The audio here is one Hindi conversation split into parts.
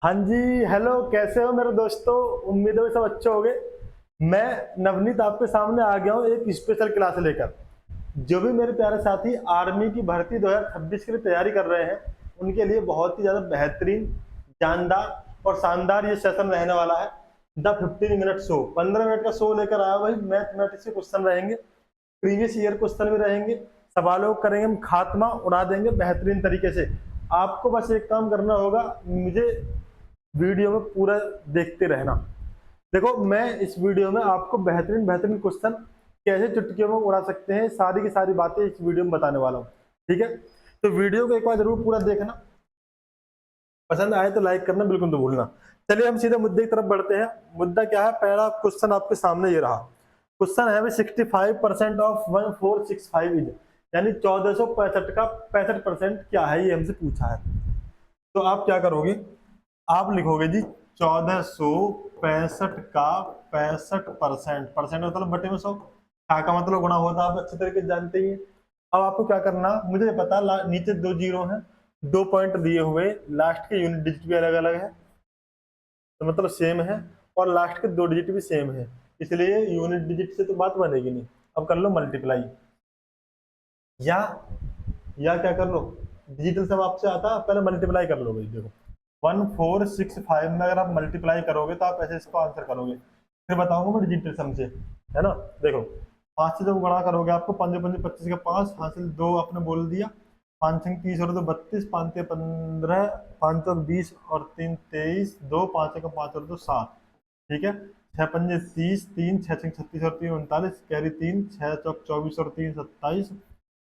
हाँ जी। हेलो, कैसे हो मेरे दोस्तों? उम्मीद है सब अच्छे होंगे। मैं नवनीत आपके सामने आ गया हूँ एक स्पेशल क्लास लेकर। जो भी मेरे प्यारे साथी आर्मी की भर्ती 2026 के लिए तैयारी कर रहे हैं, उनके लिए बहुत ही ज़्यादा बेहतरीन, जानदार और शानदार ये सेशन रहने वाला है। द 15 मिनट शो, 15 मिनट का शो लेकर आया भाई। मैथमेटिक्स के क्वेश्चन रहेंगे, प्रीवियस ईयर क्वेश्चन भी रहेंगे, सवालों को करेंगे हम खात्मा, उड़ा देंगे बेहतरीन तरीके से। आपको बस एक काम करना होगा, मुझे वीडियो में पूरा देखते रहना। देखो, मैं इस वीडियो में आपको बेहतरीन बेहतरीन क्वेश्चन कैसे चुटकियों में उड़ा सकते हैं, सारी की सारी बातें इस वीडियो में बताने वाला हूँ। ठीक है, तो वीडियो को एक बार जरूर पूरा देखना। पसंद आए तो लाइक करना बिल्कुल तो भूलना। चलिए हम सीधे मुद्दे की तरफ बढ़ते हैं। मुद्दा क्या है? पहला क्वेश्चन आपके सामने ये रहा। क्वेश्चन है 65% ऑफ 1465 इज, यानी 1465 का 65% क्या है, ये हमसे पूछा है। तो आप क्या करोगे? आप लिखोगे जी 1465 का 65%, परसेंट मतलब बटे में 100, का मतलब गुणा होता है, आप अच्छे तरीके से जानते ही हैं। अब आपको क्या करना, मुझे पता नीचे दो जीरो हैं, 2 पॉइंट दिए हुए, लास्ट के यूनिट डिजिट भी अलग अलग है, तो मतलब सेम है, और लास्ट के दो डिजिट भी सेम है, इसलिए यूनिट डिजिट से तो बात बनेगी नहीं। अब कर लो मल्टीप्लाई, या क्या कर लो, डिजिटल सब आपसे आता है, पहले मल्टीप्लाई कर लो भाई। देखो 1465 में अगर आप मल्टीप्लाई करोगे तो आप ऐसे इसको आंसर करोगे, फिर बताऊंगा मैं डिजिटल सम से, है ना। देखो 5 से जब गुणा करोगे, आपको 5 5 25 का 5 हासिल, 2 आपने बोल दिया, 5 6 30 और 2 32, 5 15, 5 20 और 3 23, 2 5 का 5 और 2 7। ठीक है, 6 पंजे 30, 3 6 6 36 और 3 39, कैरी 3 6 चौक 24 और 3 27,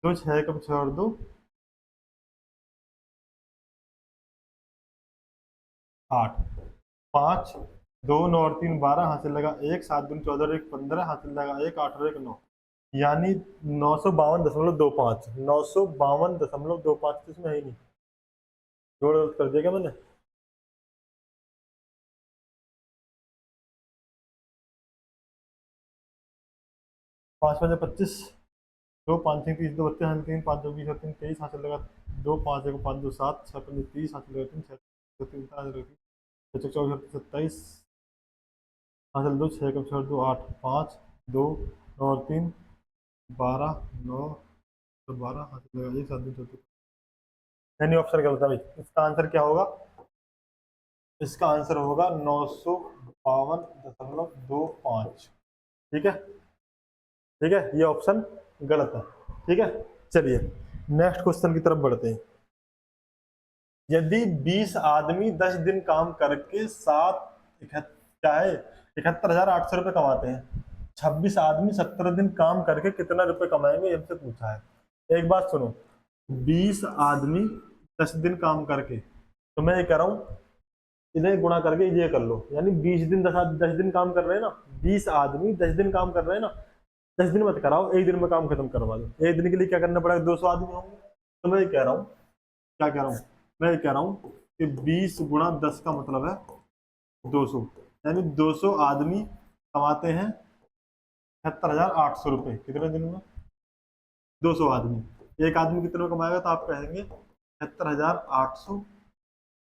2 6 कम 6 और 2 8, 5 2 9 और 3 12, हासिल लगा 1, 7 दूनी 14 और 1 15, हासिल लगा 1, 8 और 1 9, यानी 952.25, 952.25 तो इसमें है ही नहीं, जोड़ कर दिया क्या मैंने? 5 5 25, 2 5 6 30, 2 32, 3 5 2 20 और 3 23, हासिल लगा 2 5 1 5 2 7, 6 5 30, हासिल लगा 3 6 3 24 27, हासिल 2 6 कम 6 2 8, 5 2 9 और 3 12 9 और 12, हासिल लगा 1 7 2 यानी ऑप्शन क्या होता है भाई? इसका आंसर क्या होगा? इसका आंसर होगा 952.25। ठीक है, ठीक है, ये ऑप्शन गलत है। ठीक है, चलिए नेक्स्ट क्वेश्चन की तरफ बढ़ते हैं। यदि 20 आदमी 10 दिन काम करके 71,800 रुपये कमाते हैं, 26 आदमी 17 दिन काम करके कितना रुपए कमाएंगे, हमसे पूछा है। एक बात सुनो, 20 आदमी 10 दिन काम करके, तो मैं ये कह रहा हूँ इन्हें गुणा करके ये कर लो, यानी 20 दिन 10 दिन काम कर रहे हैं ना, 20 आदमी 10 दिन काम कर रहे हैं ना, 10 दिन मत कराओ, एक दिन में काम खत्म करवा दो। एक दिन के लिए क्या करना पड़ेगा? 200 आदमी होंगे। तो मैं ये कह रहा हूँ, क्या कह रहा हूँ, मैं ये कह रहा हूँ कि 20 × 10 का मतलब है 200, यानी 200 आदमी कमाते हैं 76,800 रुपये कितने दिन में? 200 आदमी, एक आदमी कितने में कमाएगा? तो आप कहेंगे 76,800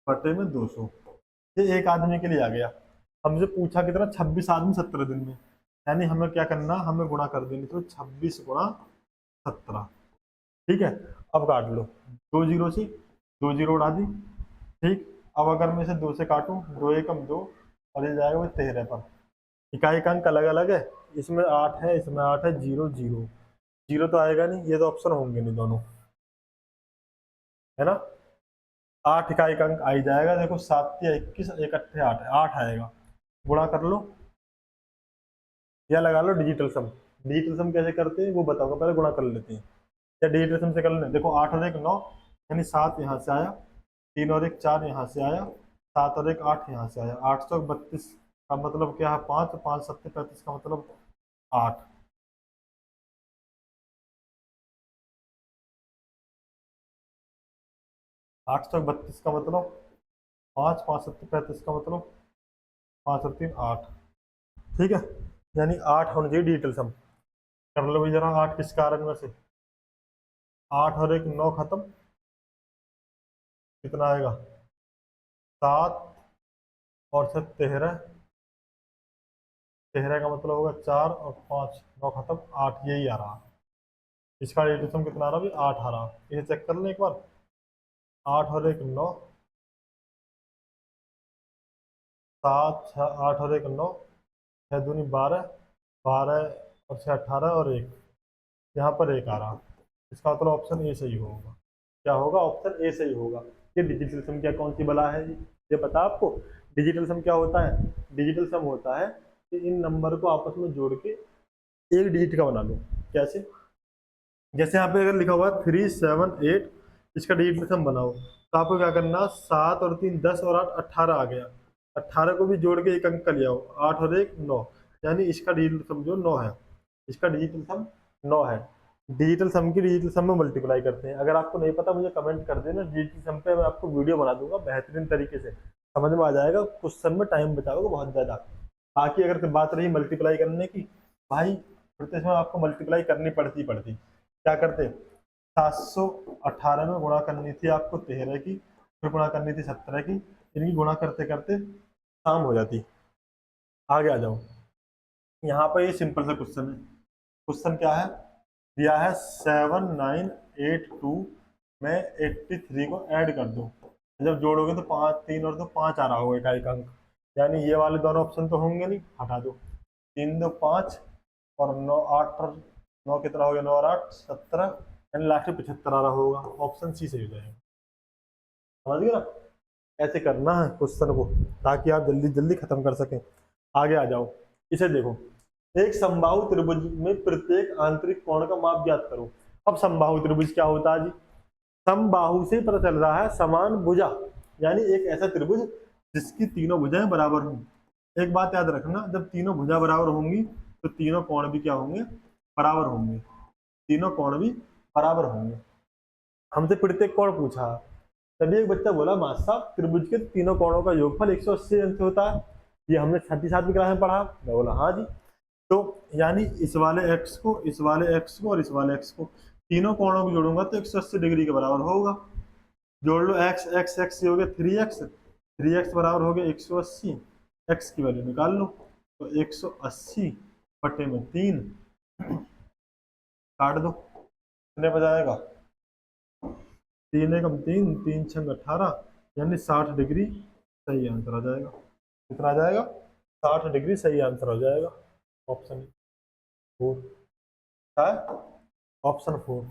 बटे में 200, ये एक आदमी के लिए आ गया। हमसे पूछा कितना? 26 आदमी 17 दिन में, यानी हमें क्या करना, हमें गुणा कर देंगे, तो 26 × 17। ठीक है, अब काट लो, 2 जीरो से 2 जीरो उड़ा दी। ठीक, अब अगर मैं इसे 2 से काटूं, 2 एकम 2, और ये जाएगा वो 13 पर। इकाई का अंक अलग अलग है, इसमें 8 है, इसमें 8 है, 0 0, जीरो तो आएगा नहीं, ये तो ऑप्शन होंगे नहीं दोनों, है ना। 8 इकाई का अंक आ ही जाएगा। देखो 7 या 21, 1 8 8 8 आएगा, गुणा कर लो या लगा लो डिजिटल सम। डिजिटल सम कैसे करते हैं वो बताऊंगा, पहले गुणा कर लेते हैं। या डिजिटल सम से कर लें। देखो 8 और 1 9, यानी 7 यहाँ से आया, 3 और 1 4 यहाँ से आया, 7 और 1 8 यहाँ से आया, 832 का मतलब क्या है? 5, 5 7 35 का मतलब 8। 832 का मतलब 5, 5 7 35 का मतलब 5 और 3 8। ठीक है, यानी 8 होना चाहिए डिजिटल सम। कर लो भाई जरा, 8 किस कारण में से? 8 और 1 9 खत्म, कितना आएगा? 7 और से 13, 13 का मतलब होगा 4 और 5, 9 खत्म, 8, यही आ रहा। इसका डेसिमल कितना आ रहा भाई? 8 आ रहा। इसे चेक कर लें एक बार। 8 और 1 9, 7 6 8 और 1 9, 6 दूनी 12, 12 और 6 18 और 1, यहाँ पर 1 आ रहा। इसका मतलब ऑप्शन ए सही होगा। क्या होगा? ऑप्शन ए सही होगा। ये डिजिटल सम क्या कौन सी बला है जी? ये पता आपको? डिजिटल सम क्या होता है? डिजिटल सम होता है कि इन नंबर को आपस में जोड़ के एक डिजिट का बना लो। कैसे? जैसे यहाँ पे अगर लिखा हुआ 3 7 8, इसका डिजिटल सम बनाओ, तो आपको क्या करना? 7 और 3 10 और 8 18 आ गया। 18 को भी जोड़ के एक अंक का ले आओ, 8 और 1 9, यानी इसका डिजिटल सम जो 9 है। इसका डिजिटल सम 9 है। डिजिटल सम की डिजिटल सम में मल्टीप्लाई करते हैं। अगर आपको नहीं पता मुझे कमेंट कर देना, डिजिटल सम पे मैं आपको वीडियो बना दूंगा बेहतरीन तरीके से, समझ में आ जाएगा। क्वेश्चन में टाइम बचाओगे बहुत ज़्यादा। बाकी अगर बात रही मल्टीप्लाई करने की, भाई फिर तो इसमें आपको मल्टीप्लाई करनी पड़ती। क्या करते? 718 में गुणा करनी थी आपको 13 की, फिर गुणा करनी थी 17 की, इनकी गुणा करते करते शाम हो जाती। आगे आ जाओ। यहाँ पर ये सिंपल सा क्वेश्चन है। क्वेश्चन क्या है? दिया है 7982 में 83 को ऐड कर दो। जब जोड़ोगे तो 5 3 और 2 5 आ रहा होगा एक अंक, यानी ये वाले दोनों ऑप्शन तो होंगे नहीं, हटा दो। 3 2 5 और 9 8 और 9 कितना हो गया? 9 और 8 17, यानी लास्ट में 75 आ रहा होगा। ऑप्शन सी सही हो जाएगा। समझ गए ना? ऐसे करना है क्वेश्चन को, ताकि आप जल्दी जल्दी खत्म कर सकें। आगे आ जाओ। इसे देखो, एक समबाहु त्रिभुज में प्रत्येक आंतरिक कोण का माप ज्ञात करो। अब समबाहु त्रिभुज क्या होता है जी? समबाहु से पता चल रहा है समान भुजा, यानी एक ऐसा त्रिभुज जिसकी तीनों भुजाएं बराबर हों। एक बात याद रखना, जब तीनों भुजा बराबर होंगी तो तीनों कोण भी क्या होंगे? बराबर होंगे। तीनों कोण भी बराबर होंगे। हमसे प्रत्येक कोण पूछा, तभी एक बच्चा बोला मास्टर साहब त्रिभुज के तीनों कोणों का योगफल 180 अंश होता है। ये हमने 7वीं क्लास में पढ़ा। मैं बोला हाँ जी। तो यानी इस वाले x को, इस वाले x को और इस वाले x को, तीनों कोणों को जोड़ूंगा तो 180 डिग्री के बराबर होगा। जोड़ लो x x x, ये हो गया 3x, 3x बराबर हो गया 180। x की वैल्यू निकाल लो, तो 180 बटे में 3 काट दो, कितने बजाएगा? 3 एकम 3, 3 छंग 18, यानी 60 डिग्री सही आंसर आ जाएगा। कितना आ जाएगा? 60 डिग्री सही आंसर हो जाएगा। ऑप्शन 4 है, ऑप्शन 4।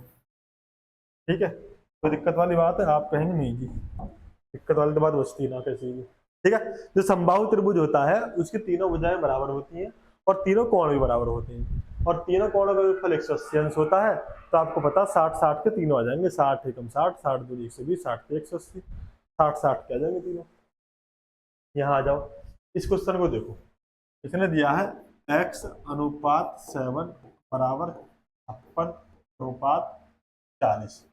ठीक है, कोई दिक्कत वाली बात है? आप कहेंगे नहीं जी, दिक्कत वाली तो बात बचती ना कैसी भी। ठीक है, जो समबाहु त्रिभुज होता है उसकी तीनों भुजाएं बराबर होती हैं और तीनों कोण भी बराबर होते हैं, और तीनों कोणों का योगफल 180 अंश होता है। तो आपको पता 60 60 के तीनों आ जाएंगे, 60 एकम 60, 60 दूनी 120, 60 के 180, 60 60 के आ जाएंगे तीनों। यहाँ आ जाओ, इस क्वेश्चन को देखो। इसने दिया है x अनुपात 7 बराबर 56 अनुपात 40।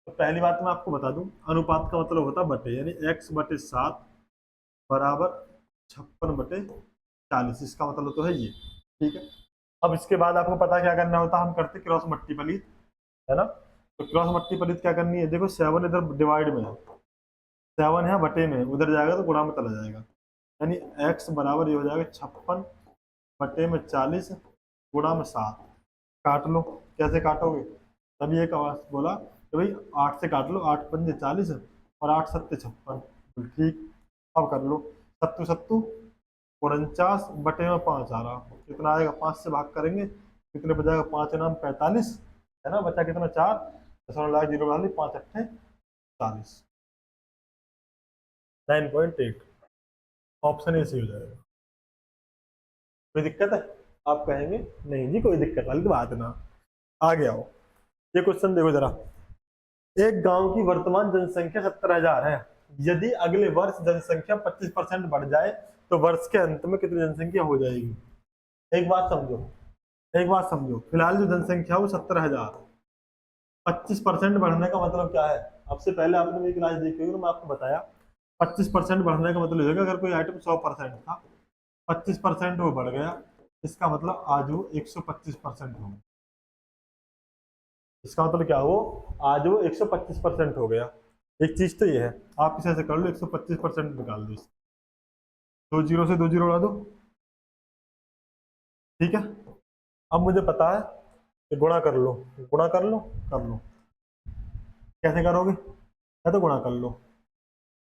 तो पहली बात मैं आपको बता दूं, अनुपात का मतलब होता है बटे, यानी x बटे 7 बराबर 56 बटे 40, इसका मतलब तो है ये। ठीक है, अब इसके बाद आपको पता क्या करना होता है? हम करते क्रॉस मल्टीप्लिकेशन, है ना? तो क्रॉस मल्टीप्लिकेशन क्या करनी है? देखो 7 इधर डिवाइड में है, 7 है बटे में, उधर जाएगा तो गुणा में चला जाएगा, यानी x बराबर ये हो जाएगा 56 बटे में 40 गुणा में 7। काट लो। कैसे काटोगे? तभी एक आवाज बोला कि भाई 8 से काट लो, 8 पंजे 40 और 8 सत्ते 56। ठीक, अब कर लो। सत्तू सत्तू 49 बटे में 5 आ रहा, कितना आएगा? 5 से भाग करेंगे, कितने बजाएगा? 5 नाम 45, है ना? बचा कितना? 4, 0 बना ली, 5 अट्ठे 40, 9.8। ऑप्शन ए सही हो जाएगा। कोई दिक्कत है? आप कहेंगे नहीं जी कोई दिक्कत वाली तो बात ना। आगे आओ, ये क्वेश्चन देखो जरा। एक गांव की वर्तमान जनसंख्या 70,000 है। यदि अगले वर्ष जनसंख्या 25% बढ़ जाए तो वर्ष के अंत में कितनी जनसंख्या हो जाएगी? एक बात समझो, एक बात समझो, फिलहाल जो जनसंख्या है वो 70,000। 25% बढ़ने का मतलब क्या है? अब से पहले आपने मेरी क्लास देखी होगी तो मैं आपको बताया 25% बढ़ने का मतलब होगा, अगर कोई आइटम 100% था, 25% वो बढ़ गया, इसका मतलब आज वो 125% हो गया। इसका मतलब क्या हो? आज वो 125% हो गया। एक चीज तो ये है, आप इसे ऐसे कर लो, 125% निकाल दो। दो जीरो से दो जीरो उड़ा दो, ठीक है। अब मुझे पता है कि गुणा कर लो, गुणा कर लो, कर लो। कैसे करोगे? या तो गुणा कर लो,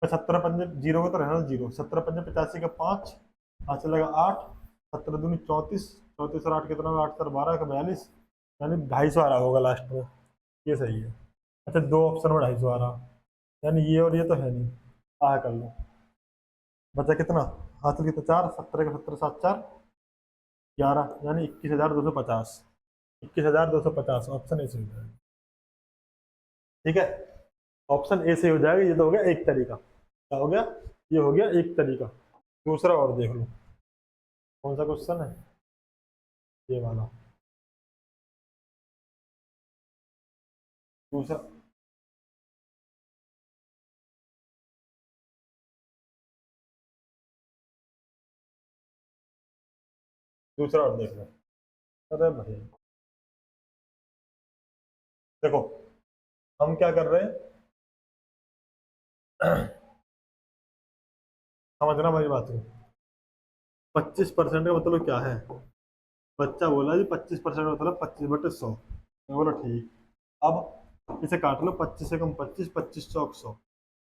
17 पंजे जीरो को तो रहना जीरो, 17 पंजे 85 का 5, 5 से लगा 8, 17 दूनी 34, 34 और 8 कितना हुआ? 8 सर 12 का 42, यानी 250 आ रहा होगा लास्ट में। ये सही है। अच्छा, दो ऑप्शन में 250 आ रहा, यानी ये और ये तो है नहीं। आ कर लो, बचा कितना? हासिल कितना? 4, 17 का 17 7 4 11, यानी 21,250। 21,250 ऑप्शन ए सही हो जाएगा। ठीक है, ऑप्शन ए से हो जाएगा। ये तो हो गया एक तरीका। क्या हो गया? ये हो गया एक तरीका। दूसरा और देख लो, कौन सा क्वेश्चन है? ये वाला दूसरा। दूसरा और देख लो। अरे भाई देखो, हम क्या कर रहे हैं समझना मेरी बात को। 25% का मतलब क्या है? बच्चा बोला जी 25% मतलब 25/100। मैं बोला ठीक। अब इसे काट लो, 25 से कम 25, 25 चौक 100,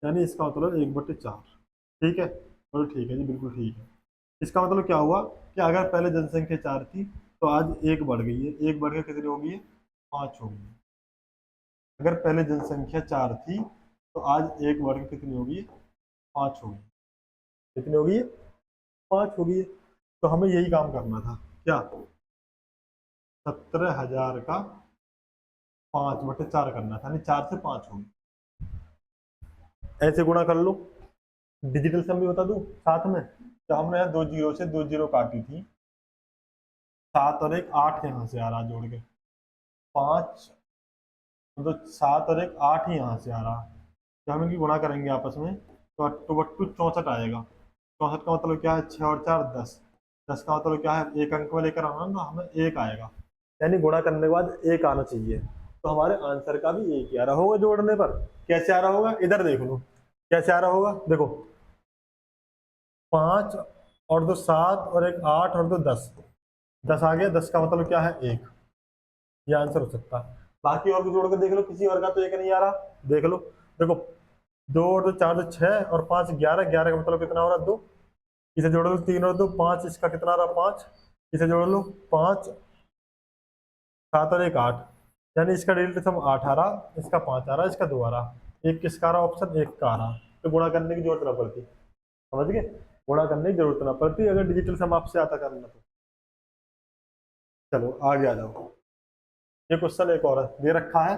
यानी इसका मतलब 1/4। ठीक है, बोलो ठीक है जी, बिल्कुल ठीक है। इसका मतलब क्या हुआ कि अगर पहले जनसंख्या 4 थी तो आज एक बढ़ गई है। एक बढ़ के कितनी हो गई है? 5 हो गई है। अगर पहले जनसंख्या 4 थी तो आज एक बढ़ के कितनी हो गई है? 5 हो गई। कितनी हो गई है? 5 हो गई है। तो हमें यही काम करना था। क्या? 17,000 का 5/4 करना था, यानी 4 से 5 हो गई। ऐसे गुणा कर लो। डिजिटल सम भी बता दूं साथ में। तो हमने यहाँ दो जीरो से दो जीरो काटी थी, 7 और एक 8 यहाँ से आ रहा जोड़ के, 5 तो 7 और एक 8 ही यहाँ से आ रहा। जब हम इनकी गुणा करेंगे आपस में तो अट्टू बट्टू 64 आएगा। 64 का मतलब क्या है? 6 और 4 10। 10 का मतलब क्या है? एक अंक में लेकर आना ना, हमें एक आएगा, यानी गुणा करने के बाद एक आना चाहिए। तो हमारे आंसर का भी एक ही आ रहा होगा जोड़ने पर। कैसे आ रहा होगा? इधर देख लो कैसे आ रहा होगा। देखो, 5 और दो 7 और एक 8 और दो 10, 10 आ गया। 10 का मतलब क्या है? एक। ये आंसर हो सकता है। बाकी और भी जोड़ के देख लो, किसी और का तो एक नहीं आ रहा। देख लो, देखो, 2 और 2 4 2 6 और 5 11, 11 का मतलब कितना हो रहा? 2। इसे जोड़ लो, 3 और 2 5, इसका कितना आ रहा? 5। इसे जोड़ लो, 5 7 और एक 8, यानी इसका डिजिटल सम 8 आ रहा, इसका 5 आ रहा, इसका 2 आ रहा। एक किसका आ रहा? ऑप्शन एक का आ रहा। तो गुणा करने की जरूरत ना पड़ती। समझ गए? गुणा करने की जरूरत ना पड़ती अगर डिजिटल सम आपसे आता करना तो। चलो आगे आ जाओ। ये क्वेश्चन एक और है, दे रखा है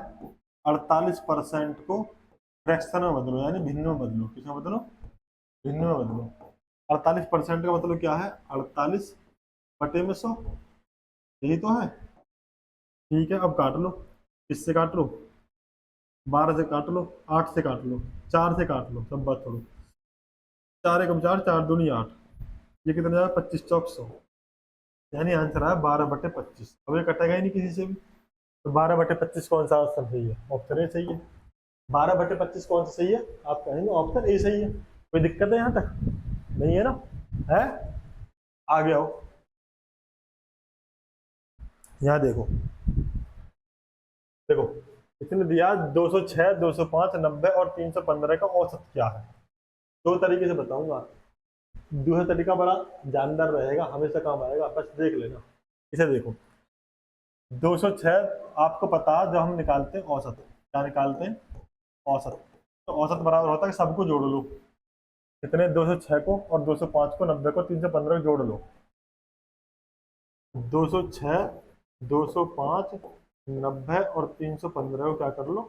48% को फ्रैक्शन में बदलो, यानी भिन्न में बदलो। किसमें बदलो? भिन्न में बदलो। 48% का मतलब क्या है? 48/100। यही तो है। ठीक है, अब काट लो। किससे काट लो? 12 से काट लो, 8 से काट लो, 4 से काट लो, सब बात छोड़ो। 4 एकम 4, 4 दूनी 8, ये कितना जाएगा? 25 चौक 100, यानी आंसर आया 12/25। अब ये कटेगा ही नहीं किसी से भी। तो 12/25 कौन सा ऑप्शन सही है? ऑप्शन ए सही है। 12/25 कौन सा सही है? आप कहेंगे ऑप्शन ए सही है। कोई दिक्कत है यहाँ तक? नहीं है ना? है? आगे आओ, यहाँ देखो। देखो, इसने दिया 206, 205, 90 और 315 का औसत क्या है। दो तरीके से बताऊंगा। दूसरा तरीका बड़ा जानदार रहेगा, हमेशा काम आएगा, बस देख लेना। इसे देखो, 206 आपको पता है, जब हम निकालते हैं औसत, क्या निकालते हैं? औसत। तो औसत बराबर होता है कि सबको जोड़ लो। कितने? 206 को और 205 को, 90 को, 315 को जोड़ लो। 206, 205, 90 और 315 को क्या कर लो?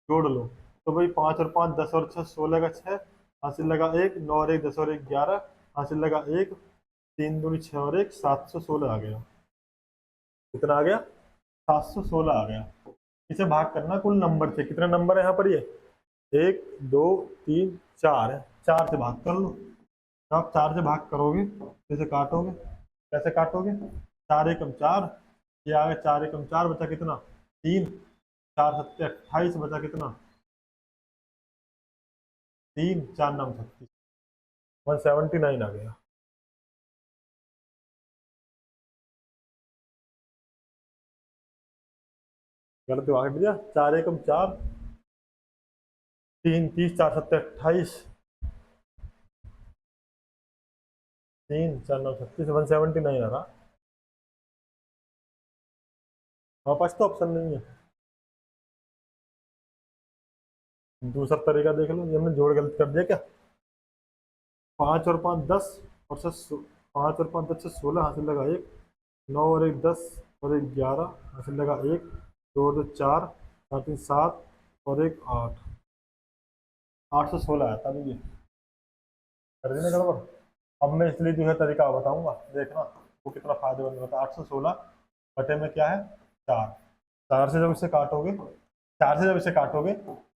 जोड़ लो। तो भाई 5 और 5 10 और 6 16 का 6, हासिल लगा 1, 9 और 1 10 और 1 11, हासिल लगा 1, 3 दूनी 6 और 1 716 आ गया। कितना आ गया? 716 आ गया। इसे भाग करना कुल नंबर से। कितने नंबर है यहाँ पर? ये 1 2 3 4 है, 4 से भाग कर लो। तो आप 4 से भाग करोगे तो इसे काटोगे। कैसे काटोगे? 4 एकम 4, ये आ गया 4 एकम 4, बचा कितना? 3, 4 सत्ते 28, बचा कितना? 3, 4 9 36, 179 आ गया। गलत हुआ दिया, 4 एकम 4, 3 30, 4 7 28, 3 4 9 36, 179 आ रहा। हमारे पास तो ऑप्शन नहीं है। दूसरा तरीका देख लो, ये हमने जोड़ गलत कर दिया क्या। 5 और 5 10, और से 5 और 5 10 से 16, हासिल लगा 1, 9 और 1 10, और 1 11, हासिल लगा 1, 2 और 2 4, 4 3 7, और 1 8, 8 से 16 आया था अभी ये, कर देना गड़बड़। अब मैं इसलिए जो है तरीका बताऊंगा, देखना वो कितना फायदेमंद होता है। 8 से 16 बटे में क्या है 4, 4 से जब इसे काटोगे, 4 से जब इसे काटोगे,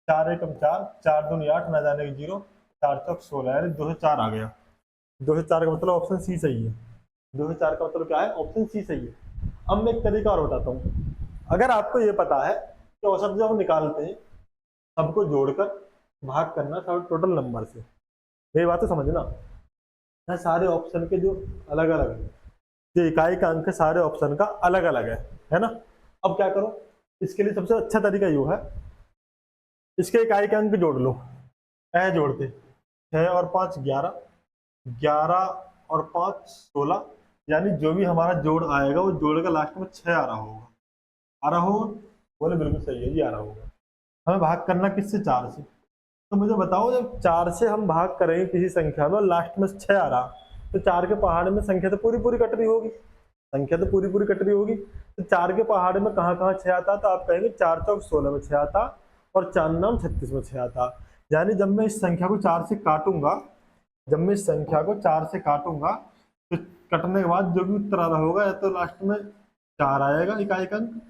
4 एकम 4, 4 दूनी 8, ना जाने की 0, 4 चौक 16, यानी 2 से 4 आ गया। 2 से 4 का मतलब ऑप्शन सी सही है। 2 से 4 का मतलब क्या है, ऑप्शन सी सही है। अब मैं एक तरीका और बताता हूँ। अगर आपको ये पता है कि औसत जब हम निकालते हैं, सबको जोड़कर भाग करना सब टोटल नंबर से, ये बात तो समझना है। सारे ऑप्शन के जो अलग अलग है, जो इकाई का अंक है सारे ऑप्शन का अलग अलग है ना। अब क्या करो, इसके लिए सबसे अच्छा तरीका ये है, इसके इकाई का अंक जोड़ लो। ऐ जोड़ते 6 और 5 11, 11 और 5 16, यानी जो भी हमारा जोड़ आएगा वो जोड़ का लास्ट में 6 आ रहा होगा। आ रहा होगा, बोले बिल्कुल सही है जी, आ रहा होगा। हमें भाग करना किससे, 4 से। तो मुझे बताओ, जब 4 से हम भाग करेंगे किसी संख्या में और लास्ट में 6 आ रहा, तो 4 के पहाड़ में संख्या तो पूरी पूरी कट रही होगी, संख्या तो पूरी पूरी कट रही होगी। तो 4 के पहाड़ में कहाँ कहाँ 6 आता, तो आप कहेंगे 4 चौक 16 में 6 आता, और 4 नाम 36 में 6 आता। यानी जब मैं इस संख्या को 4 से काटूंगा, जब मैं इस संख्या को 4 से काटूंगा, तो कटने के बाद जो भी उत्तर आ रहा होगा, या तो लास्ट में 4 आएगा इकाई का अंक,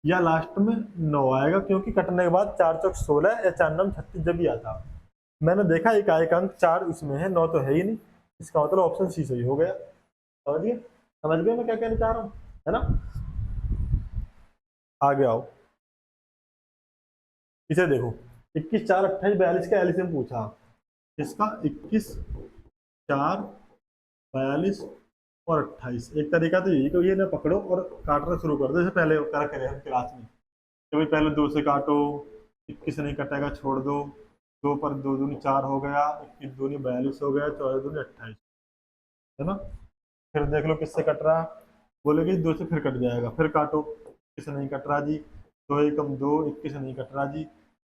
या लास्ट में 9 आएगा, क्योंकि कटने के बाद 4 चौक 16 या 4 नाम 36 जब भी आता। मैंने देखा इकाई का अंक 4 इसमें है, 9 तो है ही नहीं, इसका मतलब ऑप्शन सी सही हो गया। समझ गए मैं क्या कहना चाह रहा हूँ, है ना। आगे आओ, इसे देखो, 21 4 28 42 का एलसीएम पूछा, इसका 21 4 42 और 28। एक तरीका तो यही कि ये ना पकड़ो और काटना शुरू कर दो, जैसे पहले करा करे हम क्लास में, कभी पहले 2 से काटो, 21 नहीं कटेगा छोड़ दो, 2 पर 2 दूनी 4 हो गया, 21 दूनी 42 हो गया, 14 दूनी 28, है ना। फिर देख लो किससे कट रहा, बोलेगी 2 से फिर कट जाएगा, फिर काटो, 21 नहीं कट रहा जी, 2 एकम 2, 21 नहीं कट रहा जी,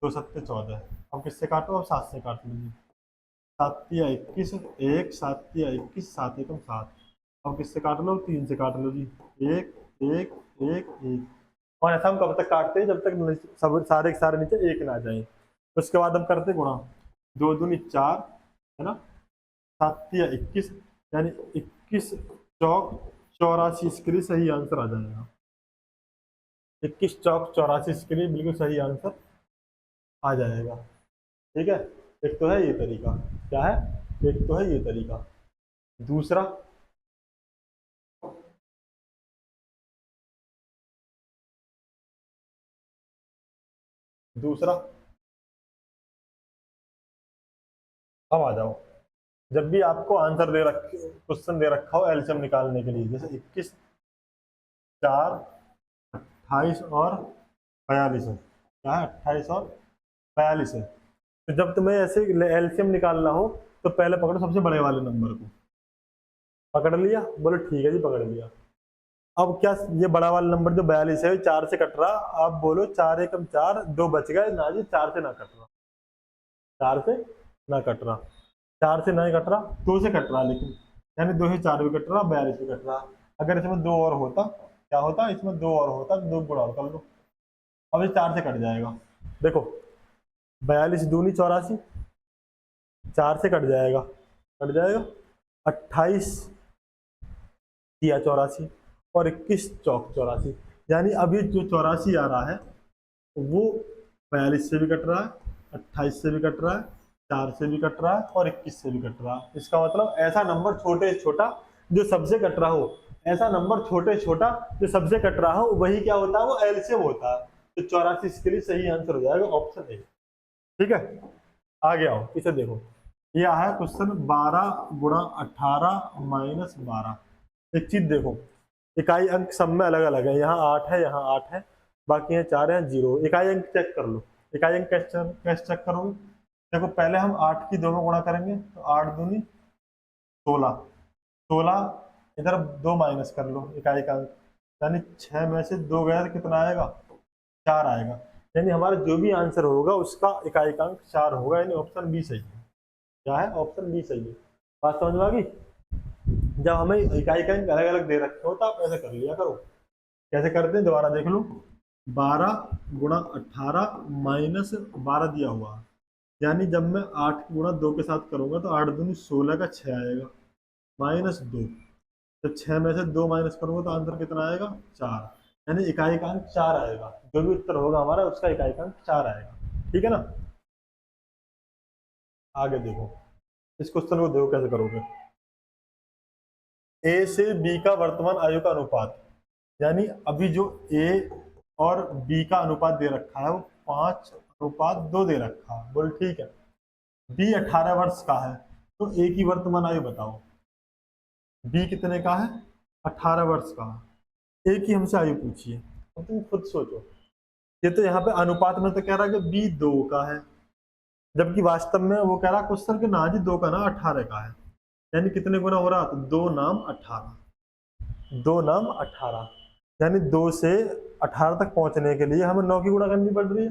2 सत्ते 14। अब किससे काटो, अब 7 से काट लीजिए, 7 या 21 1, 7 या 21, 7 एकम 7। अब किससे काट लो, 3 से काट लो जी, 1 1 1 1। और ऐसा हम कब तक काटते हैं, जब तक सब सारे के सारे नीचे 1 ना आ जाए। उसके बाद हम करते गुणा, 2 दूनी 4, है ना, 7 या 21, यानी 21 चौक 84, इसके लिए सही आंसर आ जाएगा। 21 चौक 84 इसके लिए बिल्कुल सही आंसर आ जाएगा। ठीक है, एक तो है ये तरीका, क्या है, एक तो है ये तरीका। दूसरा, दूसरा अब आ जाओ, जब भी आपको आंसर दे रख क्वेश्चन दे रखा हो एलसीएम निकालने के लिए, जैसे 21 4 28 और 42 है, क्या है 28 और 42 है। तो जब तुम्हें ऐसे एलसीएम निकालना हो, तो पहले पकड़ो सबसे बड़े वाले नंबर को, पकड़ लिया, बोलो ठीक है जी पकड़ लिया। अब क्या, ये बड़ा वाला नंबर जो 42 है 4 से कट रहा, आप बोलो 4 एकम 4, 2 बच गए ना जी, 4 से ना कट रहा, 4 से ना कट रहा, 4 से नहीं कट रहा, 2 से कट रहा, लेकिन यानी 2 से 4 भी कट रहा, 42 भी कट रहा। अगर इसमें 2 और होता, क्या होता, इसमें 2 और होता, 2 गुणा और कर लो, अब ये 4 से कट जाएगा। देखो 42 दूनी 84, 4 से कट जाएगा, कट जाएगा, 28 या 84, और 21 चौक 84, यानी अभी जो 84 आ रहा है वो 42 से भी कट रहा है, 28 से भी कट रहा है, 4 से भी कट रहा है, और 21 से भी कट रहा है। इसका मतलब ऐसा नंबर छोटे से छोटा जो सबसे कट रहा हो, ऐसा नंबर छोटे से छोटा जो सबसे कट रहा हो, वही क्या होता है, वो एलसीएम होता है। तो 84 इसके लिए सही आंसर हो जाएगा ऑप्शन ए। ठीक है, आगे आओ, इसे देखो, ये है क्वेश्चन 12 गुणा 18 माइनस 12। एक चीज देखो, इकाई अंक सब में अलग अलग है, यहाँ 8 है, यहाँ 8 है, बाकी हैं 4 हैं 0। इकाई अंक चेक कर लो। इकाई अंक कैसे चेक करोगे? देखो पहले हम 8 की 2 में गुणा करेंगे तो 8 दूनी 16, 16 इधर 2 माइनस कर लो इकाई का अंक, यानी 6 में से 2 गया तो कितना आएगा? 4 आएगा। यानी हमारा जो भी आंसर होगा उसका इकाई का अंक 4 होगा, यानी ऑप्शन बी सही है। क्या है? ऑप्शन बी सही है। बात समझ में आ गई? जब हमें इकाई का अंक अलग अलग दे रखे हो तो आप ऐसे कर लिया करो। कैसे करते हैं दोबारा देख लो। 12 गुणा 18 माइनस 12 दिया हुआ है, यानी जब मैं 8 गुणा 2 के साथ करूंगा तो 8 दूनी 16 का 6 आएगा, माइनस 2। तो 6 में से 2 माइनस करूंगा तो आंसर कितना आएगा? 4। यानी इकाई का अंक 4 आएगा। जो भी उत्तर होगा हमारा उसका इकाई का अंक 4 आएगा। ठीक है ना? आगे देखो, इस क्वेश्चन को देखो कैसे करोगे। ए से बी का वर्तमान आयु का अनुपात, यानी अभी जो ए और बी का अनुपात दे रखा है वो 5:2 दे रखा है। बोल ठीक है। बी 18 वर्ष का है तो ए की वर्तमान आयु बताओ। बी कितने का है? 18 वर्ष का। ए की हमसे आयु पूछिए, अब तुम खुद सोचो। ये तो यहाँ पे अनुपात में तो कह रहा है कि बी 2 का है, जबकि वास्तव में वो कह रहा है क्वेश्चन के ना जी 2 का ना 18 का है। यानी कितने गुना हो रहा? तो 2 नाम 18, 2 नाम 18, यानी 2 से 18 तक पहुंचने के लिए हमें 9 की गुणा करनी पड़ रही है।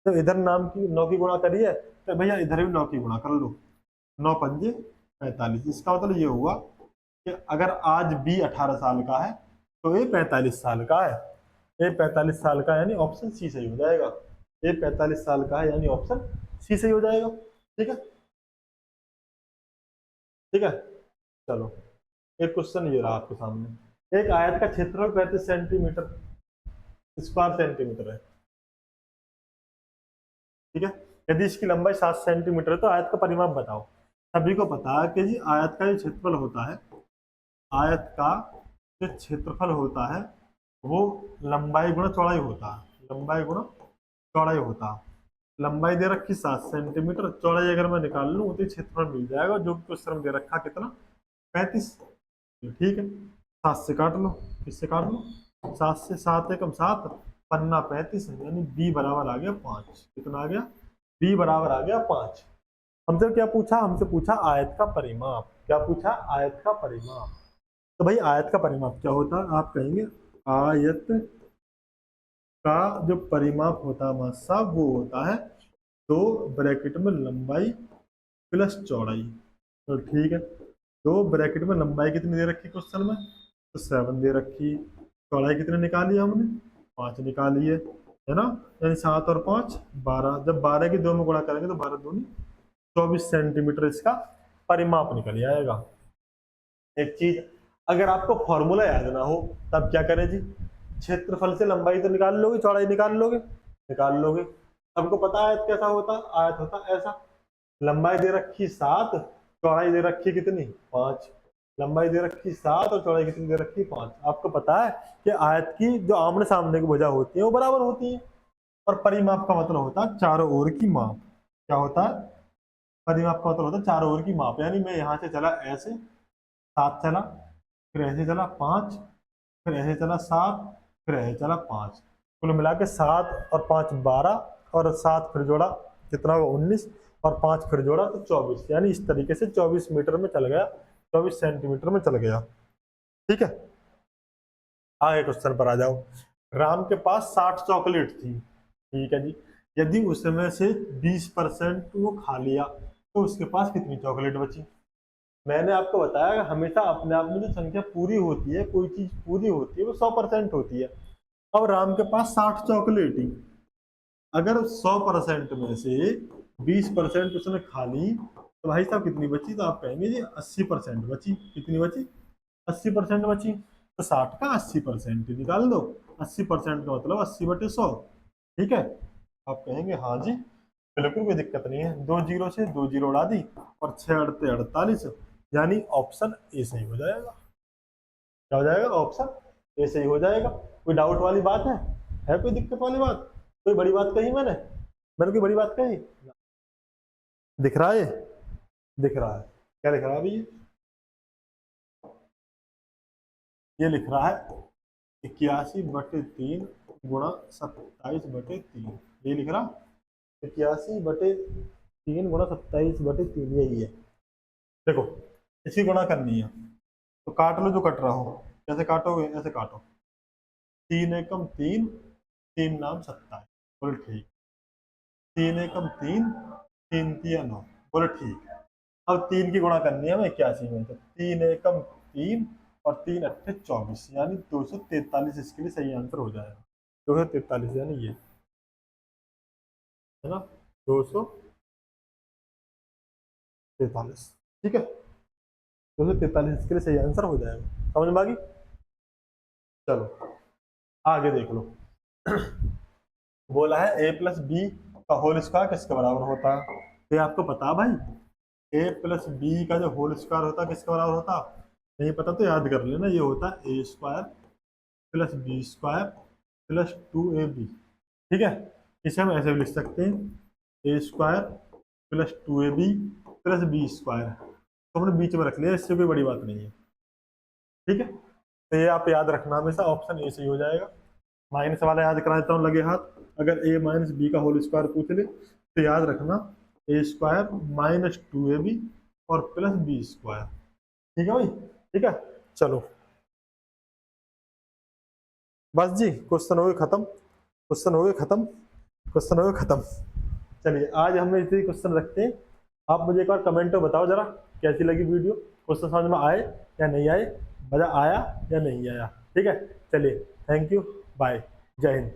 तो इधर नाम की 9 की गुणा करिए तो भैया इधर भी 9 की गुणा कर लो। 9 पंजे 45। इसका मतलब ये हुआ कि अगर आज बी 18 साल का है तो ए 45 साल का है। ए 45 साल का, यानी ऑप्शन सी सही हो जाएगा। ए 45 साल का है यानी ऑप्शन सी सही हो जाएगा। ठीक है? ठीक है, चलो एक क्वेश्चन ये रहा आपके सामने। एक आयत का क्षेत्रफल 35 सेंटीमीटर स्क्वायर सेंटीमीटर है। ठीक है? यदि इसकी लंबाई 7 सेंटीमीटर है तो आयत का परिमाप बताओ। सभी को पता है कि जी आयत का जो क्षेत्रफल होता है, आयत का जो क्षेत्रफल होता है वो लंबाई गुणा चौड़ाई होता है। लंबाई गुणा चौड़ाई होता है। लंबाई दे रखी 7 सेंटीमीटर, चौड़ाई अगर मैं निकाल लूँ तो क्षेत्रफल मिल जाएगा, जो क्वेश्चन दे रखा कितना? 35। ठीक है, 7 से काट लो। किससे काट लो? 7 से। 7 एकम 7, पन्ना 35, यानी बी बराबर आ गया 5। कितना आ गया? बी बराबर आ गया 5। हमसे क्या पूछा? हमसे पूछा आयत का परिमाप। क्या पूछा? आयत का परिमाप। तो भाई आयत का परिमाप क्या होता है? आप कहेंगे आयत का जो परिमाप होता है मां साहब वो होता है 2 ब्रैकेट में लंबाई प्लस चौड़ाई। तो ठीक है, 2 ब्रैकेट में लंबाई कितनी दे रखी क्वेश्चन में? तो 7 दे रखी। चौड़ाई कितनी निकाली हमने? 5 निकाली है ना? यानी 7 और 5 12। जब 12 की 2 में गुणा करेंगे तो 12 दूनी 24 सेंटीमीटर इसका परिमाप निकल आएगा। एक चीज, अगर आपको फॉर्मूला याद ना हो तब क्या करें जी? क्षेत्रफल से लंबाई तो निकाल लोगे, चौड़ाई निकाल लोगे, निकाल लोगे। सबको पता है आयत कैसा होता है? आयत होता ऐसा। लंबाई दे रखी 7, चौड़ाई दे रखी कितनी? 5। लंबाई दे रखी 7 और चौड़ाई कितनी दे रखी? 5। आपको पता है कि आयत की जो आमने सामने की भुजा होती है वो बराबर होती है। और परिमाप का मतलब होता है चारों ओर की माप। क्या होता है? परिमाप का मतलब होता है चारों ओर की माप। यानी मैं यहाँ से चला ऐसे, 7 चला, फिर ऐसे चला 5, फिर ऐसे चला 7, फिर ऐसे चला 5। कुल मिला के 7 और 5 12, और 7 फिर जोड़ा कितना हुआ? 19, और 5 फिर जोड़ा तो 24। यानी इस तरीके से 24 मीटर में चल गया, 24 सेंटीमीटर में चल गया। ठीक है, आगे क्वेश्चन पर आ जाओ। राम के पास 60 चॉकलेट थी। ठीक है जी, यदि उसमें से 20% वो खा लिया तो उसके पास कितनी चॉकलेट बची? मैंने आपको बताया हमेशा अपने आप में जो संख्या पूरी होती है, कोई चीज पूरी होती है वो 100% होती है। अब राम के पास 60 चॉकलेट ही, अगर 100% में से 20% उसने खा ली तो भाई साहब कितनी बची? तो आप कहेंगे जी 80% बची। कितनी बची? 80% बची। तो 60 का 80% निकाल दो। 80% का मतलब 80/100। ठीक है, आप कहेंगे हाँ जी बिल्कुल कोई दिक्कत नहीं है। 2 जीरो से 2 जीरो उड़ा दी और 6 अड़ते 48, यानी ऑप्शन ए सही हो जाएगा। क्या हो जाएगा? ऑप्शन ए सही हो जाएगा। कोई डाउट वाली बात है कोई दिक्कत वाली बात? कोई बड़ी बात कही मैंने? मैंने कोई बड़ी बात कही? दिख रहा है? दिख रहा है। क्या लिख रहा है अभी? ये लिख रहा है 81/3 गुणा 27/3, ये लिख रहा 81/3 गुणा 27/3, यही है। देखो इसी गुणा करनी है तो काट लो जो कट रहा हो। कैसे काटोगे, ऐसे काटो, 3 एकम 3, 3 नाम 27, बोले ठीक। 3 एकम 3, 3 तिया 9, बोले ठीक। अब 3 की गुणा करनी है हमें 81 में, तो 3 एकम 3 और 3 अट्ठे 24, यानी 243, इसके लिए सही आंसर हो जाएगा 243, यानी ये है ना 243, ठीक है 243 इसके लिए सही आंसर हो जाएगा। समझ में आ गई? चलो आगे देख लो। बोला है a प्लस बी का होल स्क्वायर किसके बराबर होता है, तो ये आपको पता है भाई, a प्लस बी का जो होल स्क्वायर होता है किसके बराबर होता, नहीं पता तो याद कर लेना, ये होता है a square plus B square plus 2ab, ठीक है। इसे हम ऐसे भी लिख सकते हैं, a square plus 2ab plus B square, तो हमने बीच में रख लिया, इससे कोई बड़ी बात नहीं है, ठीक है। तो ये आप याद रखना हमेशा, ऑप्शन ए सही हो जाएगा। माइनस वाला याद करा देता हूँ लगे हाथ, अगर a माइनस बी का होल स्क्वायर पूछ ले तो याद रखना a स्क्वायर माइनस 2ab और प्लस बी स्क्वायर, ठीक है भाई, ठीक है। चलो बस जी, क्वेश्चन हो गए खत्म, क्वेश्चन हो गए खत्म, क्वेश्चन हो गए खत्म। चलिए आज हम इतने क्वेश्चन रखते हैं। आप मुझे एक बार कमेंट में बताओ जरा कैसी लगी वीडियो, क्वेश्चन समझ में आए या नहीं आए, मजा आया या नहीं आया, ठीक है। चलिए थैंक यू, बाय, जय हिंद।